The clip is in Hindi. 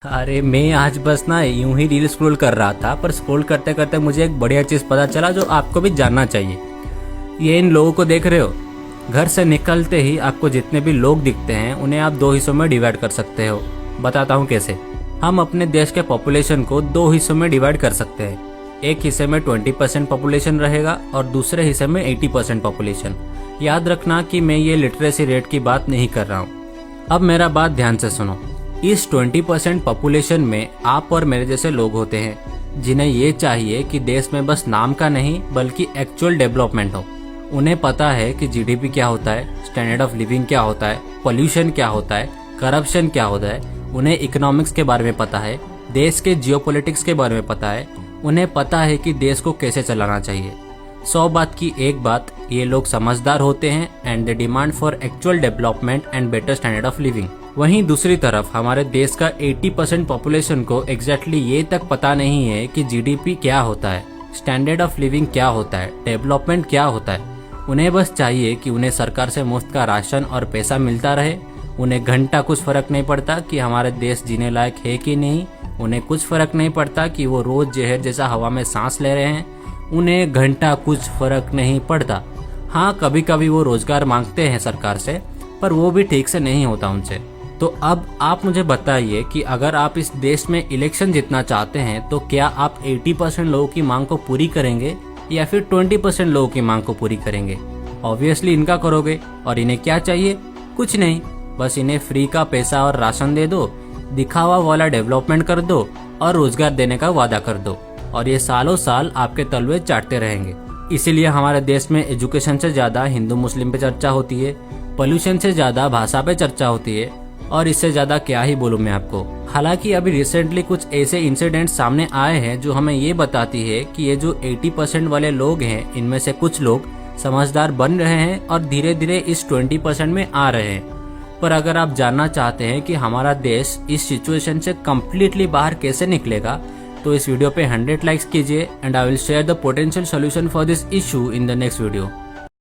अरे मैं आज बस ना यूं ही रील स्क्रॉल कर रहा था, पर स्क्रॉल करते करते मुझे एक बढ़िया चीज़ पता चला जो आपको भी जानना चाहिए। ये इन लोगों को देख रहे हो? घर से निकलते ही आपको जितने भी लोग दिखते हैं उन्हें आप दो हिस्सों में डिवाइड कर सकते हो। बताता हूँ कैसे। हम अपने देश के पॉपुलेशन को दो हिस्सों में डिवाइड कर सकते हैं। एक हिस्से में 20% पॉपुलेशन रहेगा और दूसरे हिस्से में 80% पॉपुलेशन। याद रखना कि मैं ये लिटरेसी रेट की बात नहीं कर रहा हूँ। अब मेरा बात ध्यान से सुनो। इस 20% पॉपुलेशन में आप और मेरे जैसे लोग होते हैं जिन्हें ये चाहिए कि देश में बस नाम का नहीं बल्कि एक्चुअल डेवलपमेंट हो। उन्हें पता है कि जीडीपी क्या होता है, स्टैंडर्ड ऑफ लिविंग क्या होता है, पोल्यूशन क्या होता है, करप्शन क्या होता है। उन्हें इकोनॉमिक्स के बारे में पता है, देश के जियोपॉलिटिक्स के बारे में पता है। उन्हें पता है कि देश को कैसे चलाना चाहिए। 100 बात की एक बात, ये लोग समझदार होते हैं and they demand for actual development and better standard of living. वहीं दूसरी तरफ हमारे देश का 80% पॉपुलेशन को एग्जैक्टली ये तक पता नहीं है कि जीडीपी क्या होता है, स्टैंडर्ड ऑफ लिविंग क्या होता है, डेवलपमेंट क्या होता है। उन्हें बस चाहिए कि उन्हें सरकार से मुफ्त का राशन और पैसा मिलता रहे। उन्हें घंटा कुछ फर्क नहीं पड़ता कि हमारे देश जीने लायक है कि नहीं। उन्हें कुछ फर्क नहीं पड़ता कि वो रोज जहर जैसा हवा में सांस ले रहे हैं। उन्हें घंटा कुछ फर्क नहीं पड़ता। हाँ, कभी कभी वो रोजगार मांगते हैं सरकार से, पर वो भी ठीक से नहीं होता उनसे। तो अब आप मुझे बताइए कि अगर आप इस देश में इलेक्शन जीतना चाहते हैं तो क्या आप 80% लोगों की मांग को पूरी करेंगे या फिर 20% लोगों की मांग को पूरी करेंगे? ऑब्वियसली इनका करोगे। और इन्हें क्या चाहिए? कुछ नहीं, बस इन्हें फ्री का पैसा और राशन दे दो, दिखावा वाला डेवलपमेंट कर दो और रोजगार देने का वादा कर दो, और ये सालों साल आपके तलवे चाटते रहेंगे। इसीलिए हमारे देश में एजुकेशन से ज्यादा हिंदू मुस्लिम पे चर्चा होती है, पोल्यूशन से ज्यादा भाषा पे चर्चा होती है, और इससे ज्यादा क्या ही बोलूं मैं आपको। हालांकि अभी रिसेंटली कुछ ऐसे इंसिडेंट सामने आए हैं जो हमें ये बताती है कि ये जो 80% वाले लोग हैं, इनमें से कुछ लोग समझदार बन रहे हैं और धीरे धीरे इस 20% में आ रहे हैं। पर अगर आप जानना चाहते हैं कि हमारा देश इस सिचुएशन से कम्प्लीटली बाहर कैसे निकलेगा, तो इस वीडियो पे 100 लाइक्स कीजिए and I will share the potential solution for this issue in the next video.